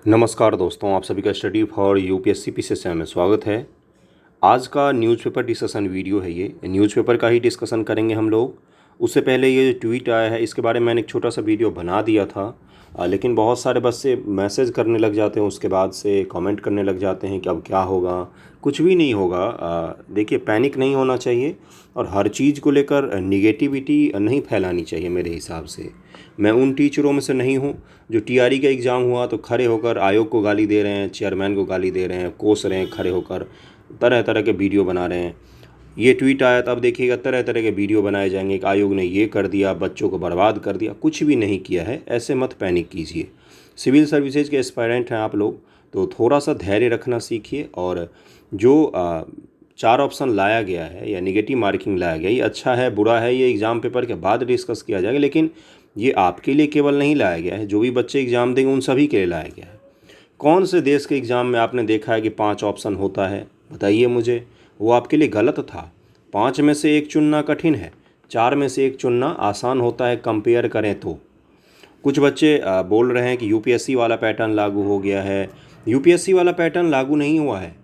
नमस्कार दोस्तों, आप सभी का स्टडी फॉर यूपीएससी पीसीएस में स्वागत है। आज का न्यूज़पेपर डिस्कशन वीडियो है। ये न्यूज़पेपर का ही डिस्कशन करेंगे हम लोग। उससे पहले ये जो ट्वीट आया है इसके बारे में मैंने एक छोटा सा वीडियो बना दिया था, लेकिन बहुत सारे बच्चे मैसेज करने लग जाते हैं, उसके बाद से कमेंट करने लग जाते हैं कि अब क्या होगा। कुछ भी नहीं होगा। देखिए, पैनिक नहीं होना चाहिए और हर चीज़ को लेकर निगेटिविटी नहीं फैलानी चाहिए। मेरे हिसाब से मैं उन टीचरों में से नहीं हूँ जो टीआरई का एग्ज़ाम हुआ तो खड़े होकर आयोग को गाली दे रहे हैं, चेयरमैन को गाली दे रहे हैं, कोस रहे हैं, खड़े होकर तरह तरह के वीडियो बना रहे हैं। ये ट्वीट आया तब देखिएगा तरह तरह के वीडियो बनाए जाएंगे कि आयोग ने ये कर दिया, बच्चों को बर्बाद कर दिया। कुछ भी नहीं किया है, ऐसे मत पैनिक कीजिए। सिविल सर्विसेज के एस्पायरेंट हैं आप लोग, तो थोड़ा सा धैर्य रखना सीखिए। और जो 4 ऑप्शन लाया गया है या निगेटिव मार्किंग लाया गया, ये अच्छा है बुरा है, ये एग्ज़ाम पेपर के बाद डिस्कस किया जाएगा। लेकिन ये आपके लिए केवल नहीं लाया गया है, जो भी बच्चे एग्ज़ाम देंगे उन सभी के लिए लाया गया है। कौन से देश के एग्ज़ाम में आपने देखा है कि 5 ऑप्शन होता है? बताइए मुझे। वो आपके लिए गलत था। 5 में से एक चुनना कठिन है, 4 में से एक चुनना आसान होता है कंपेयर करें तो। कुछ बच्चे बोल रहे हैं कि यूपीएससी वाला पैटर्न लागू हो गया है। यूपीएससी वाला पैटर्न लागू नहीं हुआ है।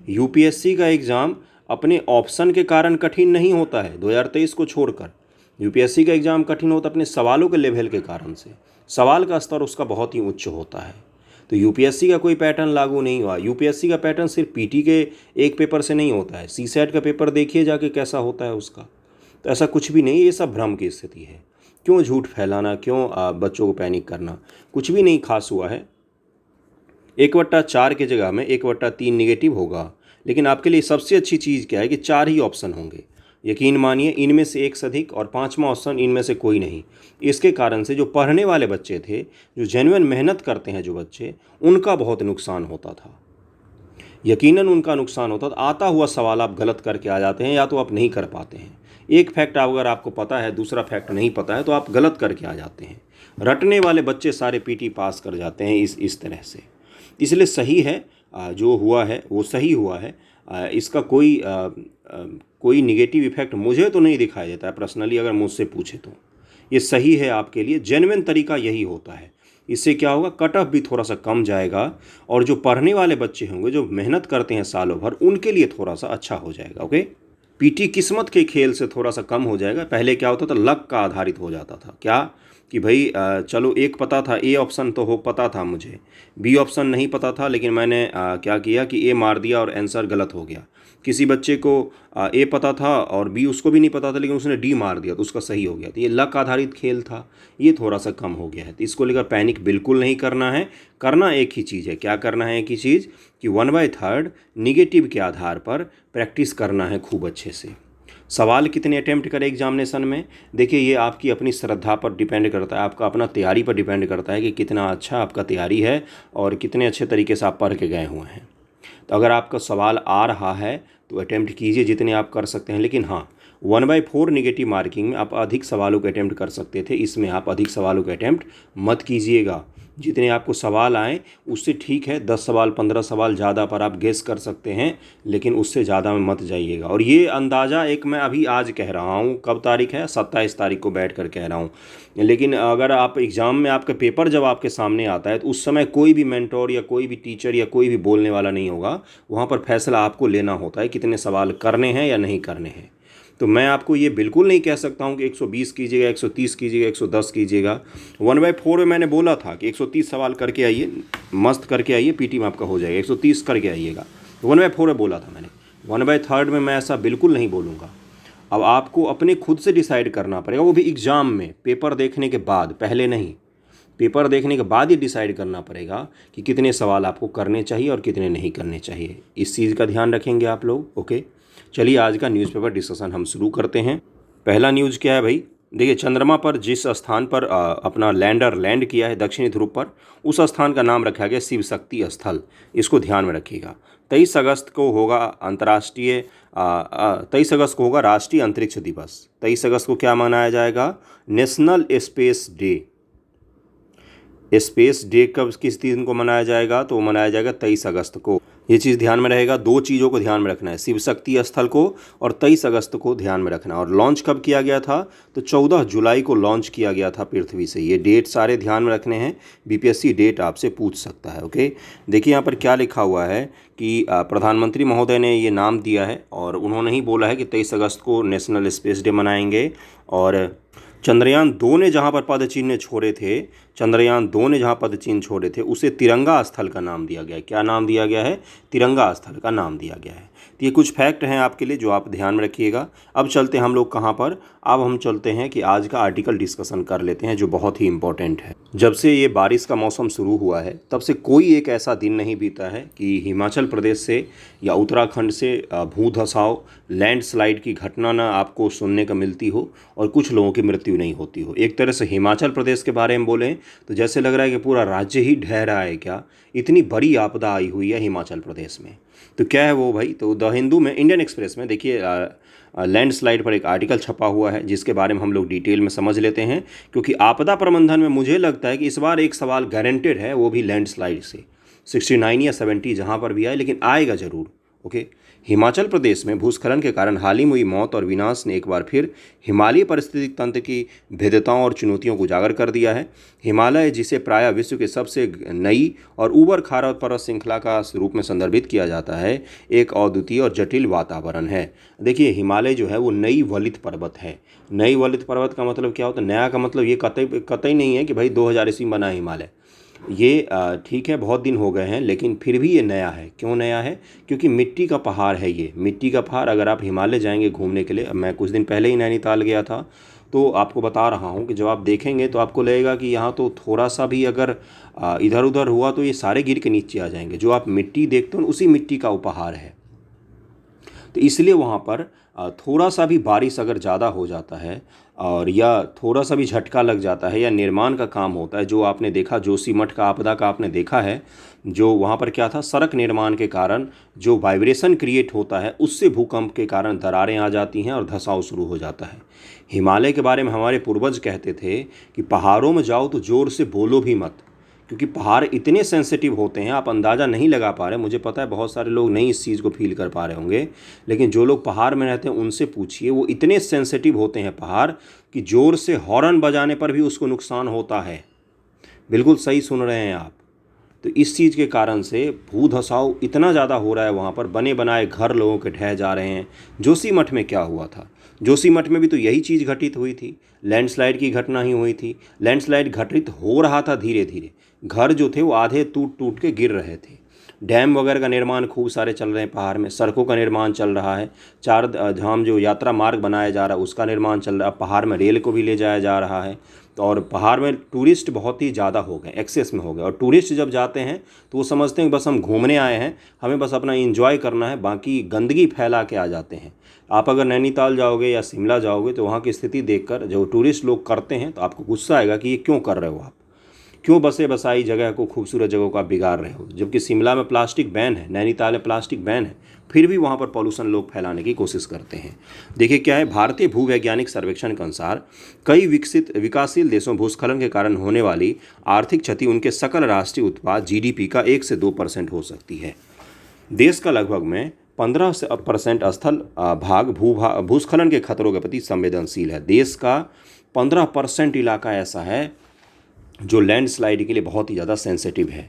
यूपीएससी का एग्ज़ाम अपने ऑप्शन के कारण कठिन नहीं होता है। 2023 को छोड़कर यूपीएससी का एग्ज़ाम कठिन होता है अपने सवालों के लेवल के कारण से। सवाल का स्तर उसका बहुत ही उच्च होता है। तो यूपीएससी का कोई पैटर्न लागू नहीं हुआ। यूपीएससी का पैटर्न सिर्फ पीटी के एक पेपर से नहीं होता है। सीसैट का पेपर देखिए जाके कैसा होता है उसका। तो ऐसा कुछ भी नहीं, ये सब भ्रम की स्थिति है। क्यों झूठ फैलाना, क्यों बच्चों को पैनिक करना? कुछ भी नहीं खास हुआ है। 1/4 की जगह में 1/3 निगेटिव होगा। लेकिन आपके लिए सबसे अच्छी चीज़ क्या है कि 4 ही ऑप्शन होंगे। यकीन मानिए, इनमें से एक से अधिक और 5वां ऑप्शन इनमें से कोई नहीं। इसके कारण से जो पढ़ने वाले बच्चे थे, जो जेन्युइन मेहनत करते हैं जो बच्चे, उनका बहुत नुकसान होता था। यकीनन उनका नुकसान होता था। आता हुआ सवाल आप गलत करके आ जाते हैं या तो आप नहीं कर पाते हैं। एक फैक्ट अगर आपको पता है, दूसरा फैक्ट नहीं पता है, तो आप गलत करके आ जाते हैं। रटने वाले बच्चे सारे पीटी पास कर जाते हैं इस तरह से। इसलिए सही है, जो हुआ है वो सही हुआ है। इसका कोई निगेटिव इफेक्ट मुझे तो नहीं दिखाई देता है पर्सनली, अगर मुझसे पूछे तो। ये सही है आपके लिए, जेन्युइन तरीका यही होता है। इससे क्या होगा, कट ऑफ भी थोड़ा सा कम जाएगा और जो पढ़ने वाले बच्चे होंगे, जो मेहनत करते हैं सालों भर, उनके लिए थोड़ा सा अच्छा हो जाएगा। ओके, पीटी किस्मत के खेल से थोड़ा सा कम हो जाएगा। पहले क्या होता था, लक का आधारित हो जाता था। क्या कि भाई चलो एक पता था, ए ऑप्शन तो हो पता था मुझे, बी ऑप्शन नहीं पता था, लेकिन मैंने क्या किया कि ए मार दिया और आंसर गलत हो गया। किसी बच्चे को ए पता था और बी उसको भी नहीं पता था, लेकिन उसने डी मार दिया तो उसका सही हो गया। तो ये लक आधारित खेल था, ये थोड़ा सा कम हो गया है। तो इसको लेकर पैनिक बिल्कुल नहीं करना है। करना एक ही चीज़ है। क्या करना है? एक ही चीज़ कि 1/3 निगेटिव के आधार पर प्रैक्टिस करना है खूब अच्छे से। सवाल कितने अटेम्प्ट करें एग्जामिनेशन में, देखिए ये आपकी अपनी श्रद्धा पर डिपेंड करता है, आपका अपना तैयारी पर डिपेंड करता है कि कितना अच्छा आपका तैयारी है और कितने अच्छे तरीके से आप पढ़ के गए हुए हैं। तो अगर आपका सवाल आ रहा है तो अटेम्प्ट कीजिए जितने आप कर सकते हैं। लेकिन हाँ, 1/4 निगेटिव मार्किंग में आप अधिक सवालों के अटेम्प्ट कर सकते थे, इसमें आप अधिक सवालों के अटेम्प्ट मत कीजिएगा। जितने आपको सवाल आए उससे ठीक है, 10 सवाल 15 सवाल ज़्यादा पर आप गेस कर सकते हैं, लेकिन उससे ज़्यादा में मत जाइएगा। और ये अंदाज़ा एक मैं अभी आज कह रहा हूँ, कब तारीख है, 27 तारीख को बैठ कर कह रहा हूँ। लेकिन अगर आप एग्ज़ाम में आपका पेपर जब आपके सामने आता है तो उस समय कोई भी मेंटोर या कोई भी टीचर या कोई भी बोलने वाला नहीं होगा। वहाँ पर फैसला आपको लेना होता है कितने सवाल करने हैं या नहीं करने हैं। तो मैं आपको ये बिल्कुल नहीं कह सकता हूँ कि 120 कीजिएगा, 130 कीजिएगा, 110 कीजिएगा। 1/4 में मैंने बोला था कि 130 सवाल करके आइए, मस्त करके आइए, पीटी में आपका हो जाएगा। 130 करके आइएगा, 1/4 में बोला था मैंने। 1/3 में मैं ऐसा बिल्कुल नहीं बोलूँगा। अब आपको अपने खुद से डिसाइड करना पड़ेगा, वो भी एग्ज़ाम में, पेपर देखने के बाद, पहले नहीं। पेपर देखने के बाद ही डिसाइड करना पड़ेगा कि कितने सवाल आपको करने चाहिए और कितने नहीं करने चाहिए। इस चीज़ का ध्यान रखेंगे आप लोग। ओके, चलिए आज का न्यूज़पेपर डिस्कशन हम शुरू करते हैं। पहला न्यूज़ क्या है भाई, देखिए चंद्रमा पर जिस स्थान पर अपना लैंडर लैंड किया है दक्षिणी ध्रुव पर, उस स्थान का नाम रखा गया शिव शक्ति स्थल। इसको ध्यान में रखिएगा। 23 अगस्त को होगा 23 अगस्त को होगा राष्ट्रीय अंतरिक्ष दिवस। 23 अगस्त को क्या मनाया जाएगा? National space day. Space day कब किस दिन को मनाया जाएगा? तो मनाया जाएगा 23 अगस्त को। ये चीज़ ध्यान में रहेगा। दो चीज़ों को ध्यान में रखना है, शिव शक्ति स्थल को और 23 अगस्त को ध्यान में रखना। और लॉन्च कब किया गया था? तो 14 जुलाई को लॉन्च किया गया था पृथ्वी से। ये डेट सारे ध्यान में रखने हैं, बीपीएससी डेट आपसे पूछ सकता है। ओके, देखिए यहाँ पर क्या लिखा हुआ है कि प्रधानमंत्री महोदय ने ये नाम दिया है और उन्होंने ही बोला है कि 23 अगस्त को नेशनल स्पेस डे मनाएंगे। और चंद्रयान 2 ने जहाँ पर पदचिन्ह छोड़े थे, चंद्रयान 2 ने जहाँ पदचिन्ह छोड़े थे, उसे तिरंगा स्थल का नाम दिया गया है। क्या नाम दिया गया है? तिरंगा स्थल का नाम दिया गया है। तो ये कुछ फैक्ट हैं आपके लिए जो आप ध्यान में रखिएगा। अब चलते हैं हम लोग कहाँ पर? अब हम चलते हैं कि आज का आर्टिकल डिस्कशन कर लेते हैं जो बहुत ही इंपॉर्टेंट है। जब से ये बारिश का मौसम शुरू हुआ है तब से कोई एक ऐसा दिन नहीं बीता है कि हिमाचल प्रदेश से या उत्तराखंड से भूधसाव, लैंडस्लाइड की घटना ना आपको सुनने को मिलती हो और कुछ लोगों की मृत्यु नहीं होती हो। एक तरह से हिमाचल प्रदेश के बारे में बोलें तो जैसे लग रहा है कि पूरा राज्य ही ढह रहा है क्या, इतनी बड़ी आपदा आई हुई है हिमाचल प्रदेश में। तो क्या है वो भाई? तो द हिंदू में, इंडियन एक्सप्रेस में देखिए लैंडस्लाइड पर एक आर्टिकल छपा हुआ है जिसके बारे में हम लोग डिटेल में समझ लेते हैं, क्योंकि आपदा प्रबंधन में मुझे लगता है कि इस बार एक सवाल गारंटेड है, वो भी लैंडस्लाइड से। 69 या 70 जहाँ पर भी आए, लेकिन आएगा ज़रूर। ओके, हिमाचल प्रदेश में भूस्खलन के कारण हाल ही में हुई मौत और विनाश ने एक बार फिर हिमालयी पारिस्थितिक तंत्र की भेद्यताओं और चुनौतियों को उजागर कर दिया है। हिमालय, जिसे प्रायः विश्व के सबसे नई और ऊबड़ खाबड़ पर्वत श्रृंखला का रूप में संदर्भित किया जाता है, एक अद्वितीय और जटिल वातावरण है। देखिए, हिमालय जो है वो नई वलित पर्वत है। नई वलित पर्वत का मतलब क्या होता है? नया का मतलब ये कतई नहीं है कि भाई 2000 ईस्वी में बना है हिमालय। ये ठीक है, बहुत दिन हो गए हैं, लेकिन फिर भी ये नया है। क्यों नया है? क्योंकि मिट्टी का पहाड़ है ये। मिट्टी का पहाड़, अगर आप हिमालय जाएंगे घूमने के लिए, मैं कुछ दिन पहले ही नैनीताल गया था, तो आपको बता रहा हूँ कि जब आप देखेंगे तो आपको लगेगा कि यहाँ तो थोड़ा सा भी अगर इधर उधर हुआ तो ये सारे गिर के नीचे आ जाएंगे। जो आप मिट्टी देखते हो उसी मिट्टी का उपहार है। तो इसलिए वहाँ पर थोड़ा सा भी बारिश अगर ज़्यादा हो जाता है और या थोड़ा सा भी झटका लग जाता है या निर्माण का काम होता है, जो आपने देखा जोशीमठ का आपदा का आपने देखा है, जो वहाँ पर क्या था, सड़क निर्माण के कारण जो वाइब्रेशन क्रिएट होता है उससे भूकंप के कारण दरारें आ जाती हैं और धंसाव शुरू हो जाता है। हिमालय के बारे में हमारे पूर्वज कहते थे कि पहाड़ों में जाओ तो ज़ोर से बोलो भी मत, क्योंकि पहाड़ इतने सेंसिटिव होते हैं, आप अंदाज़ा नहीं लगा पा रहे। मुझे पता है बहुत सारे लोग नहीं इस चीज़ को फील कर पा रहे होंगे, लेकिन जो लोग पहाड़ में रहते हैं उनसे पूछिए, वो इतने सेंसिटिव होते हैं पहाड़ कि ज़ोर से हॉर्न बजाने पर भी उसको नुकसान होता है। बिल्कुल सही सुन रहे हैं आप। तो इस चीज़ के कारण से भूधसाव इतना ज़्यादा हो रहा है, वहाँ पर बने बनाए घर लोगों के ढह जा रहे हैं। जोशीमठ में क्या हुआ था? जोशीमठ में भी तो यही चीज़ घटित हुई थी, लैंडस्लाइड की घटना ही हुई थी। लैंडस्लाइड घटित हो रहा था धीरे धीरे, घर जो थे वो आधे टूट टूट के गिर रहे थे। डैम वगैरह का निर्माण खूब सारे चल रहे हैं पहाड़ में, सड़कों का निर्माण चल रहा है, चार धाम जो यात्रा मार्ग बनाया जा रहा है उसका निर्माण चल रहा है, पहाड़ में रेल को भी ले जाया जा रहा है। तो और पहाड़ में टूरिस्ट बहुत ही ज़्यादा हो गए, एक्सेस में हो गए। और टूरिस्ट जब जाते हैं तो वो समझते हैं कि बस हम घूमने आए हैं, हमें बस अपना एंजॉय करना है, बाकी गंदगी फैला के आ जाते हैं। आप अगर नैनीताल जाओगे या शिमला जाओगे तो वहाँ की स्थिति देखकर जो टूरिस्ट लोग करते हैं तो आपको गुस्सा आएगा कि ये क्यों कर रहे हो आप, क्यों बसे बसाई जगह को, खूबसूरत जगह को आप बिगाड़ रहे हो। जबकि शिमला में प्लास्टिक बैन है, नैनीताल में प्लास्टिक बैन है, फिर भी वहाँ पर पॉल्यूशन लोग फैलाने की कोशिश करते हैं। देखिए क्या है, भारतीय भूवैज्ञानिक सर्वेक्षण के अनुसार कई विकासशील देशों में भूस्खलन के कारण होने वाली आर्थिक क्षति उनके सकल राष्ट्रीय उत्पाद GDP का 1 से 2% हो सकती है। देश का लगभग में 15% स्थल भाग भूस्खलन के खतरों के प्रति संवेदनशील है। देश का 15% इलाका ऐसा है जो लैंडस्लाइड के लिए बहुत ही ज़्यादा सेंसिटिव है।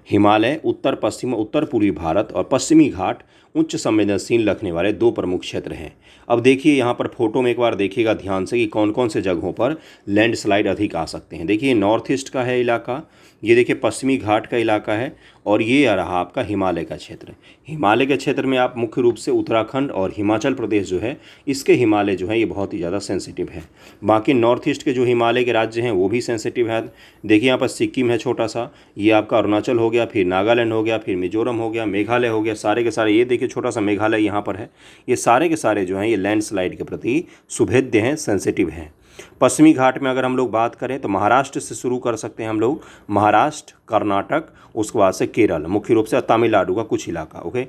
हिमालय, उत्तर पूर्वी भारत और पश्चिमी घाट उच्च संवेदनशील रखने वाले 2 प्रमुख क्षेत्र हैं। अब देखिए यहाँ पर फोटो में एक बार देखिएगा ध्यान से कि कौन कौन से जगहों पर लैंडस्लाइड अधिक आ सकते हैं। देखिए नॉर्थ ईस्ट का है इलाका, ये देखिए पश्चिमी घाट का इलाका है, और ये आ रहा आपका हिमालय का क्षेत्र। हिमालय के क्षेत्र में आप मुख्य रूप से उत्तराखंड और हिमाचल प्रदेश जो है, इसके हिमालय जो है ये बहुत ही ज़्यादा सेंसिटिव है। बाकी नॉर्थ ईस्ट के जो हिमालय के राज्य हैं वो भी सेंसिटिव है। देखिए यहाँ पर सिक्किम है छोटा सा, ये आपका अरुणाचल हो गया, फिर नागालैंड हो गया, फिर मिजोरम हो गया, मेघालय हो गया, सारे के सारे। ये देखिए छोटा सा मेघालय यहाँ पर है। ये सारे के सारे जो हैं ये लैंडस्लाइड के प्रति सुभेद्य हैं, सेंसिटिव हैं। पश्चिमी घाट में अगर हम लोग बात करें तो महाराष्ट्र से शुरू कर सकते हैं हम लोग, महाराष्ट्र, कर्नाटक, उसके बाद से केरल, मुख्य रूप से तमिलनाडु का कुछ इलाका। ओके,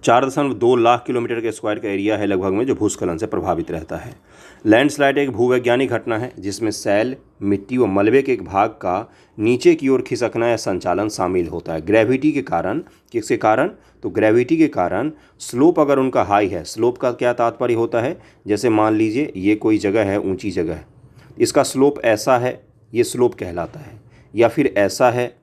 4.2 लाख किलोमीटर के स्क्वायर का एरिया है लगभग में जो भूस्खलन से प्रभावित रहता है। लैंडस्लाइड एक भूवैज्ञानिक घटना है जिसमें सैल, मिट्टी व मलबे के एक भाग का नीचे की ओर खिसकना या संचालन शामिल होता है। ग्रेविटी के कारण, किसके कारण? तो ग्रेविटी के कारण स्लोप अगर उनका हाई है, स्लोप का क्या तात्पर्य होता है? जैसे मान लीजिए ये कोई जगह है, ऊंची जगह है, इसका स्लोप ऐसा है, ये स्लोप कहलाता है, या फिर ऐसा है,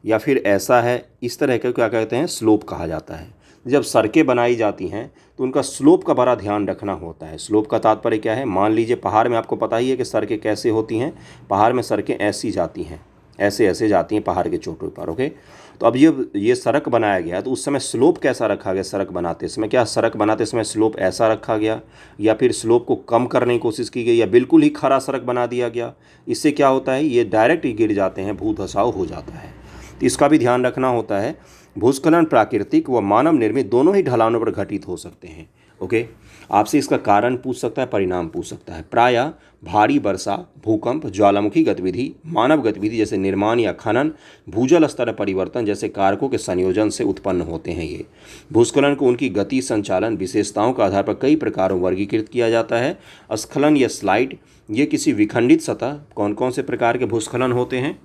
या फिर ऐसा है, इस तरह का क्या कहते हैं? स्लोप कहा जाता है। जब सड़कें बनाई जाती हैं तो उनका स्लोप का बड़ा ध्यान रखना होता है। स्लोप का तात्पर्य क्या है? मान लीजिए पहाड़ में आपको पता ही है कि सड़कें कैसे होती हैं। पहाड़ में सड़कें ऐसी जाती हैं, ऐसे ऐसे जाती हैं पहाड़ के चोटों पर। ओके, तो अब ये सड़क बनाया गया तो उस समय स्लोप कैसा रखा गया? सड़क बनाते समय क्या सड़क बनाते समय स्लोप ऐसा रखा गया, या फिर स्लोप को कम करने की कोशिश की गई, या बिल्कुल ही खरा सड़क बना दिया गया? इससे क्या होता है? ये डायरेक्ट गिर जाते हैं, भूधसाव हो जाता है। तो इसका भी ध्यान रखना होता है। भूस्खलन प्राकृतिक व मानव निर्मित दोनों ही ढलानों पर घटित हो सकते हैं। ओके, आपसे इसका कारण पूछ सकता है, परिणाम पूछ सकता है। प्रायः भारी वर्षा, भूकंप, ज्वालामुखी गतिविधि, मानव गतिविधि जैसे निर्माण या खनन, भूजल स्तर परिवर्तन जैसे कारकों के संयोजन से उत्पन्न होते हैं। ये भूस्खलन को उनकी गति, संचालन, विशेषताओं के आधार पर कई प्रकारों में वर्गीकृत किया जाता है। स्खलन या स्लाइड, ये किसी विखंडित सतह, कौन कौन से प्रकार के भूस्खलन होते हैं?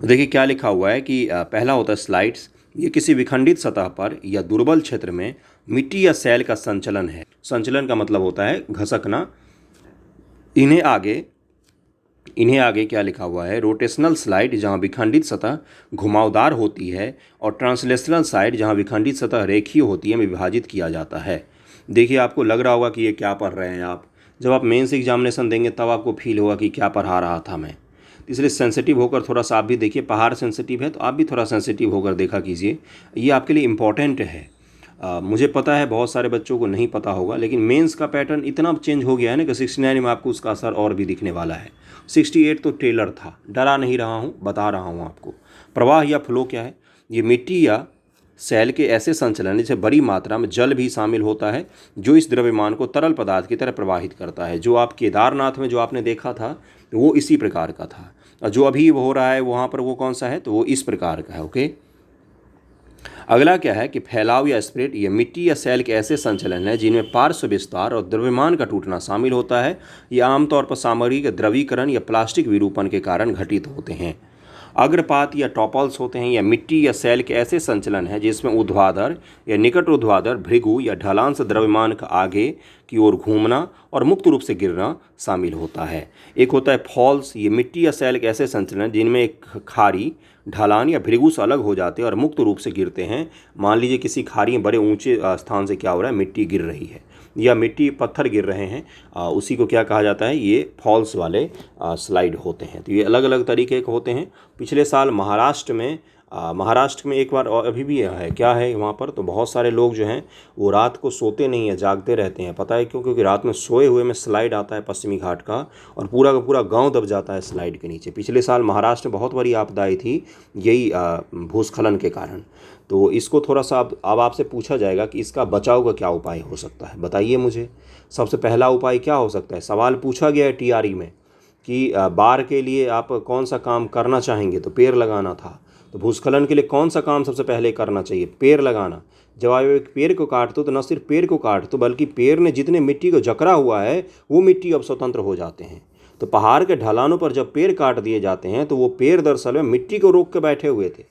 देखिए क्या लिखा हुआ है कि पहला होता है स्लाइड्स। ये किसी विखंडित सतह पर या दुर्बल क्षेत्र में मिट्टी या सैल का संचलन है। संचलन का मतलब होता है घसकना। इन्हें आगे क्या लिखा हुआ है? रोटेशनल स्लाइड, जहाँ विखंडित सतह घुमावदार होती है, और ट्रांसलेशनल साइड, जहाँ विखंडित सतह रेखीय होती है, में विभाजित किया जाता है। देखिए आपको लग रहा होगा कि ये क्या पढ़ रहे हैं आप। जब आप मेंस एग्जामिनेशन देंगे तब आपको फील होगा कि क्या पढ़ा रहा था मैं। इसलिए सेंसिटिव होकर थोड़ा सा आप भी देखिए। पहाड़ सेंसिटिव है तो आप भी थोड़ा सेंसिटिव होकर देखा कीजिए, ये आपके लिए इम्पॉर्टेंट है। मुझे पता है बहुत सारे बच्चों को नहीं पता होगा, लेकिन मेंस का पैटर्न इतना चेंज हो गया है ना कि 69 में आपको उसका असर और भी दिखने वाला है। 68 तो टेलर था, डरा नहीं रहा हूँ, बता रहा हूँ आपको। प्रवाह या फ्लो क्या है? ये मिट्टी या सैल के ऐसे संचलन जैसे बड़ी मात्रा में जल भी शामिल होता है जो इस द्रव्यमान को तरल पदार्थ की तरह प्रवाहित करता है। जो आप केदारनाथ में जो आपने देखा था वो इसी प्रकार का था, और जो अभी हो रहा है वहाँ पर वो कौन सा है? तो वो इस प्रकार का है। ओके, अगला क्या है कि फैलाव या स्प्रेड। ये मिट्टी या सैल के ऐसे संचलन है जिनमें पार्श्व विस्तार और द्रव्यमान का टूटना शामिल होता है। ये आमतौर पर सामग्री के द्रवीकरण या प्लास्टिक विरूपण के कारण घटित होते हैं। अग्रपात या टॉपल्स होते हैं, या मिट्टी या सैल के ऐसे संचलन है जिसमें ऊर्ध्वाधर या निकट ऊर्ध्वाधर, भृगु या ढलान से द्रव्यमान का आगे की ओर घूमना और मुक्त रूप से गिरना शामिल होता है। एक होता है फॉल्स। ये मिट्टी या सैल के ऐसे संचलन जिनमें एक खाड़ी, ढलान या भृगु से अलग हो जाते हैं और मुक्त रूप से गिरते हैं। मान लीजिए किसी खाड़ी में बड़े ऊंचे स्थान से क्या हो रहा है? मिट्टी गिर रही है या मिट्टी पत्थर गिर रहे हैं, उसी को क्या कहा जाता है? ये फॉल्स वाले स्लाइड होते हैं। तो ये अलग अलग तरीके के होते हैं। पिछले साल महाराष्ट्र में एक बार, और अभी भी है, क्या है वहाँ पर? तो बहुत सारे लोग जो हैं वो रात को सोते नहीं हैं, जागते रहते हैं। पता है क्यों? क्योंकि रात में सोए हुए में स्लाइड आता है पश्चिमी घाट का, और पूरा का पूरा गांव दब जाता है स्लाइड के नीचे। पिछले साल महाराष्ट्र में बहुत बड़ी आपदा आई थी यही भूस्खलन के कारण। तो इसको थोड़ा सा अब आपसे पूछा जाएगा कि इसका बचाव का क्या उपाय हो सकता है, बताइए मुझे। सबसे पहला उपाय क्या हो सकता है? सवाल पूछा गया है टीआरई में कि बाढ़ के लिए आप कौन सा काम करना चाहेंगे, तो पेड़ लगाना था। तो भूस्खलन के लिए कौन सा काम सबसे पहले करना चाहिए? पेड़ लगाना। जब आप एक पेड़ को काटते हो तो न सिर्फ पेड़ को काटते हो बल्कि पेड़ ने जितने मिट्टी को जकड़ा हुआ है वो मिट्टी अब स्वतंत्र हो जाते हैं। तो पहाड़ के ढलानों पर जब पेड़ काट दिए जाते हैं तो वो पेड़ दरअसल में मिट्टी को रोक के बैठे हुए थे।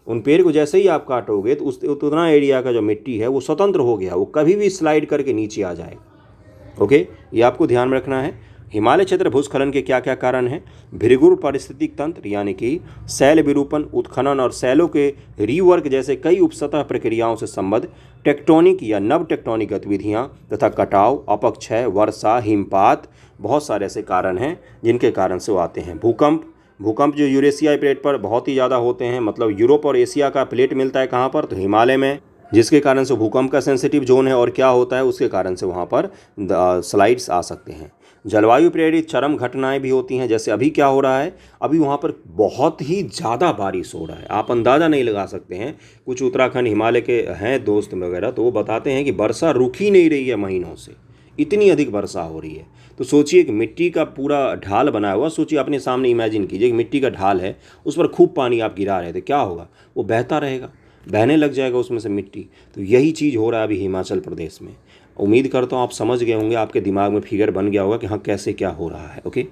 उन पेड़ को जैसे ही आप काटोगे तो उतना एरिया का जो मिट्टी है वो स्वतंत्र हो गया, वो कभी भी स्लाइड करके नीचे आ जाएगा। ओके, ये आपको ध्यान में रखना है। हिमालय क्षेत्र भूस्खलन के क्या क्या कारण हैं? भृगु पारिस्थितिक तंत्र यानी कि सैल विरूपण, उत्खनन और सैलों के रीवर्क जैसे कई उपसतह प्रक्रियाओं से संबद्ध टेक्टोनिक या नव टेक्टोनिक गतिविधियां तथा कटाव, अपक्षय, वर्षा, हिमपात, बहुत सारे ऐसे कारण हैं जिनके कारण से वो आते हैं। भूकंप जो यूरेशियाई प्लेट पर बहुत ही ज़्यादा होते हैं, मतलब यूरोप और एशिया का प्लेट मिलता है कहाँ पर? तो हिमालय में, जिसके कारण से भूकंप का सेंसिटिव जोन है। और क्या होता है? उसके कारण से वहाँ पर स्लाइड्स आ सकते हैं। जलवायु प्रेरित चरम घटनाएं भी होती हैं, जैसे अभी क्या हो रहा है? अभी वहाँ पर बहुत ही ज़्यादा बारिश हो रहा है, आप अंदाज़ा नहीं लगा सकते हैं। कुछ उत्तराखंड हिमालय के हैं दोस्त वगैरह, तो वो बताते हैं कि वर्षा रुक ही नहीं रही है महीनों से, इतनी अधिक वर्षा हो रही है। तो सोचिए कि मिट्टी का पूरा ढाल बना हुआ, सोचिए अपने सामने इमेजिन कीजिए कि मिट्टी का ढाल है, उस पर खूब पानी आप गिरा रहे थे, क्या होगा? वो बहता रहेगा। बहने लग जाएगा उसमें से मिट्टी। तो यही चीज़ हो रहा है अभी हिमाचल प्रदेश में। उम्मीद करता हूँ आप समझ गए होंगे, आपके दिमाग में फिगर बन गया होगा कि हाँ कैसे क्या हो रहा है। ओके,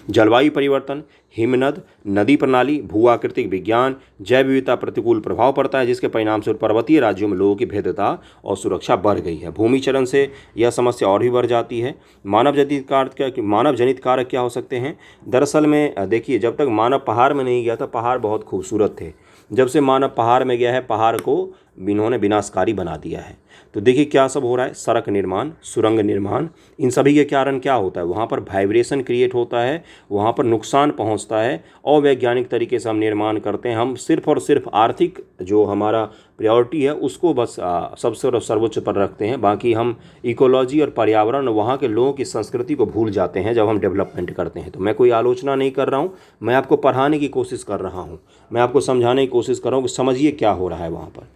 जलवायु परिवर्तन, हिमनद, नदी प्रणाली, भू आकृतिक विज्ञान, जैव विविधता प्रतिकूल प्रभाव पड़ता है, जिसके परिणाम स्वरूप पर्वतीय राज्यों में लोगों की भेद्यता और सुरक्षा बढ़ गई है। भूमिचलन से यह समस्या और भी बढ़ जाती है। मानव जनित कारक क्या हो सकते हैं? दरअसल में देखिए, जब तक मानव पहाड़ में नहीं गया था, पहाड़ बहुत खूबसूरत थे। जब से मानव पहाड़ में गया है, पहाड़ को इन्होंने विनाशकारी बना दिया है। तो देखिए क्या सब हो रहा है, सड़क निर्माण, सुरंग निर्माण, इन सभी के कारण क्या होता है, वहाँ पर वाइब्रेशन क्रिएट होता है, वहाँ पर नुकसान पहुँचता है। अवैज्ञानिक तरीके से हम निर्माण करते हैं, हम सिर्फ और सिर्फ आर्थिक जो हमारा प्रायोरिटी है उसको बस सबसे सर्वोच्च पर रखते हैं। बाकी हम इकोलॉजी और पर्यावरण, वहाँ के लोगों की संस्कृति को भूल जाते हैं जब हम डेवलपमेंट करते हैं। तो मैं कोई आलोचना नहीं कर रहा हूँ, मैं आपको पढ़ाने की कोशिश कर रहा हूँ, मैं आपको समझाने की कोशिश कर रहा हूँ कि समझिए क्या हो रहा है वहाँ पर।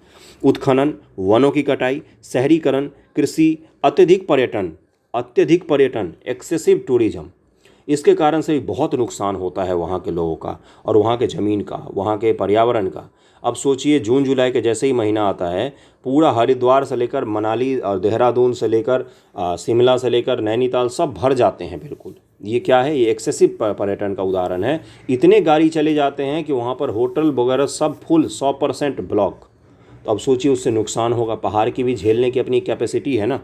उत्खनन, वनों की कटाई, शहरीकरण, कृषि, अत्यधिक पर्यटन, एक्सेसिव टूरिज्म, इसके कारण से भी बहुत नुकसान होता है वहाँ के लोगों का और वहाँ के ज़मीन का, वहाँ के पर्यावरण का। अब सोचिए, जून जुलाई के जैसे ही महीना आता है, पूरा हरिद्वार से लेकर मनाली और देहरादून से लेकर शिमला से लेकर नैनीताल सब भर जाते हैं बिल्कुल। ये क्या है? ये एक्सेसिव पर्यटन का उदाहरण है। इतने गाड़ी चले जाते हैं कि वहाँ पर होटल वगैरह सब फुल, 100% ब्लॉक। तो अब सोचिए उससे नुकसान होगा, पहाड़ की भी झेलने की अपनी कैपेसिटी है ना।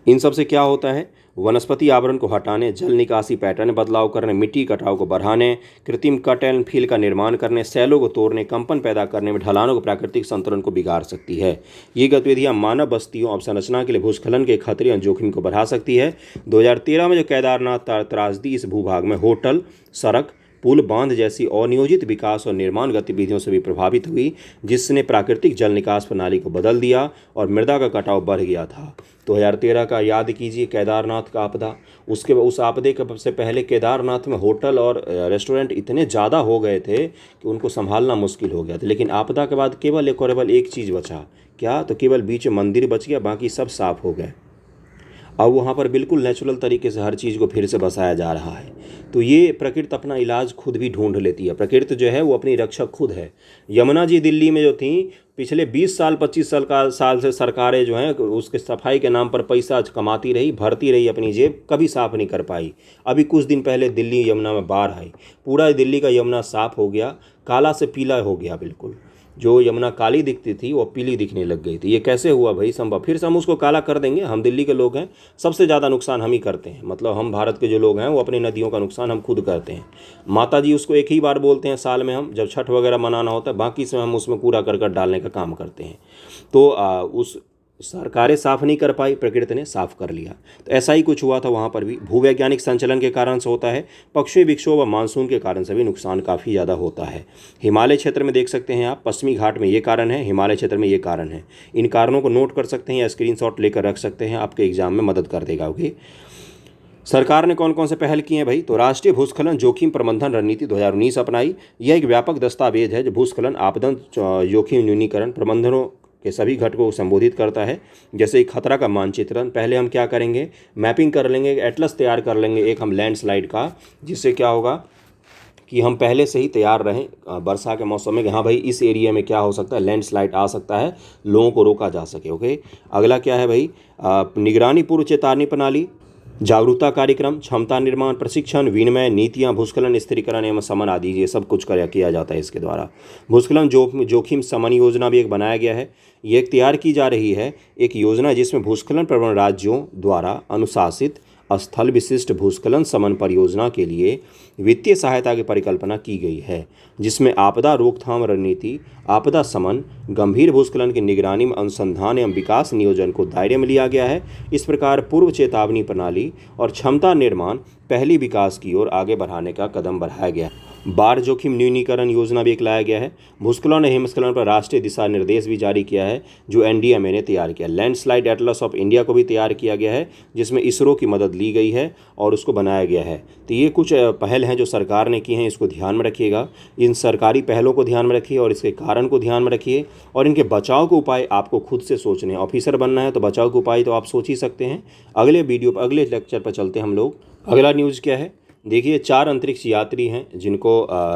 इन सब से क्या होता है? वनस्पति आवरण को हटाने, जल निकासी पैटर्न में बदलाव करने, मिट्टी कटाव को बढ़ाने, कृत्रिम कट एंड फिल का निर्माण करने, सैलों को तोड़ने, कंपन पैदा करने में, ढलानों को प्राकृतिक संतुलन को बिगाड़ सकती है। ये गतिविधियां मानव बस्तियों और संरचना के लिए भूस्खलन के खतरे और जोखिम को बढ़ा सकती है। 2013 में जो केदारनाथ त्रासदी, इस भूभाग में होटल, सड़क, पुल, बांध जैसी अनियोजित विकास और निर्माण गतिविधियों से भी प्रभावित हुई, जिसने प्राकृतिक जल निकास प्रणाली को बदल दिया और मृदा का कटाव बढ़ गया था। 2013 का याद कीजिए, केदारनाथ का आपदा। उस आपदे के से पहले केदारनाथ में होटल और रेस्टोरेंट इतने ज़्यादा हो गए थे कि उनको संभालना मुश्किल हो गया था। लेकिन आपदा के बाद केवल एक चीज़ बचा, क्या? तो केवल बीच में मंदिर बच गया, बाकी सब साफ हो गए। अब वहाँ पर बिल्कुल नेचुरल तरीके से हर चीज़ को फिर से बसाया जा रहा है। तो ये प्रकृति अपना इलाज खुद भी ढूंढ लेती है। प्रकृति जो है वो अपनी रक्षक खुद है। यमुना जी दिल्ली में जो थी, पिछले 20 साल 25 साल से सरकारें जो हैं उसके सफाई के नाम पर पैसा कमाती रही, भरती रही अपनी जेब, कभी साफ़ नहीं कर पाई। अभी कुछ दिन पहले दिल्ली यमुना में बाढ़ आई, पूरा दिल्ली का यमुना साफ़ हो गया, काला से पीला हो गया बिल्कुल। जो यमुना काली दिखती थी वो पीली दिखने लग गई थी। ये कैसे हुआ भाई संभव? फिर से हम उसको काला कर देंगे? हम दिल्ली के लोग हैं, सबसे ज़्यादा नुकसान हम ही करते हैं। मतलब हम भारत के जो लोग हैं वो अपनी नदियों का नुकसान हम खुद करते हैं। माता जी उसको एक ही बार बोलते हैं साल में, हम जब छठ वगैरह मनाना होता है, बाकी से हम उसमें कूड़ा करकट डालने का काम करते हैं। तो उस सरकारें साफ नहीं कर पाई, प्रकृति ने साफ कर लिया। तो ऐसा ही कुछ हुआ था वहाँ पर भी। भूवैज्ञानिक संचलन के कारण से होता है, पश्चिमी विक्षोभ और मानसून के कारण से भी नुकसान काफ़ी ज़्यादा होता है। हिमालय क्षेत्र में देख सकते हैं आप, पश्चिमी घाट में ये कारण है, हिमालय क्षेत्र में ये कारण है। इन कारणों को नोट कर सकते हैं या स्क्रीनशॉट लेकर रख सकते हैं, आपके एग्जाम में मदद कर देगा। ओके, सरकार ने कौन कौन से पहल किए हैं भाई? तो राष्ट्रीय भूस्खलन जोखिम प्रबंधन रणनीति 2019 अपनाई। यह एक व्यापक दस्तावेज है जो भूस्खलन आपदा जोखिम न्यूनीकरण प्रबंधनों के सभी घटकों को संबोधित करता है। जैसे एक खतरा का मानचित्रण, पहले हम क्या करेंगे, मैपिंग कर लेंगे, एटलस तैयार कर लेंगे एक हम लैंडस्लाइड का, जिससे क्या होगा कि हम पहले से ही तैयार रहें वर्षा के मौसम में कि हाँ भाई इस एरिया में क्या हो सकता है, लैंडस्लाइड आ सकता है, लोगों को रोका जा सके। ओके, अगला क्या है भाई, निगरानी पूर्व चेतावनी प्रणाली, जागरूकता कार्यक्रम, क्षमता निर्माण, प्रशिक्षण, विनिमय, नीतियां, भूस्खलन स्थिरीकरण एवं शमन आदि, ये सब कुछ किया जाता है इसके द्वारा। भूस्खलन जोखिम शमन योजना भी एक बनाया गया है। ये एक तैयार की जा रही है एक योजना जिसमें भूस्खलन प्रवण राज्यों द्वारा अनुशासित स्थल विशिष्ट भूस्खलन शमन परियोजना के लिए वित्तीय सहायता की परिकल्पना की गई है, जिसमें आपदा रोकथाम रणनीति, आपदा शमन, गंभीर भूस्खलन की निगरानी में अनुसंधान एवं विकास नियोजन को दायरे में लिया गया है। इस प्रकार पूर्व चेतावनी प्रणाली और क्षमता निर्माण पहली विकास की ओर आगे बढ़ाने का कदम बढ़ाया गया है। बाढ़ जोखिम न्यूनीकरण योजना भी एक लाया गया है। भूस्खलन और हिमस्खलन पर राष्ट्रीय दिशा निर्देश भी जारी किया है जो एनडीएमए ने तैयार किया। लैंडस्लाइड एटलस ऑफ इंडिया को भी तैयार किया गया है जिसमें इसरो की मदद ली गई है और उसको बनाया गया है। तो ये कुछ पहल हैं जो सरकार ने की हैं, इसको ध्यान में रखिएगा। इन सरकारी पहलों को ध्यान में रखिए और इसके कारण को ध्यान में रखिए और इनके बचाव के उपाय आपको खुद से सोचने हैं। ऑफिसर बनना है तो बचाव के उपाय तो आप सोच ही सकते हैं। अगले लेक्चर पर चलते हैं हम लोग। अगला न्यूज़ क्या है, देखिए 4 अंतरिक्ष यात्री हैं जिनको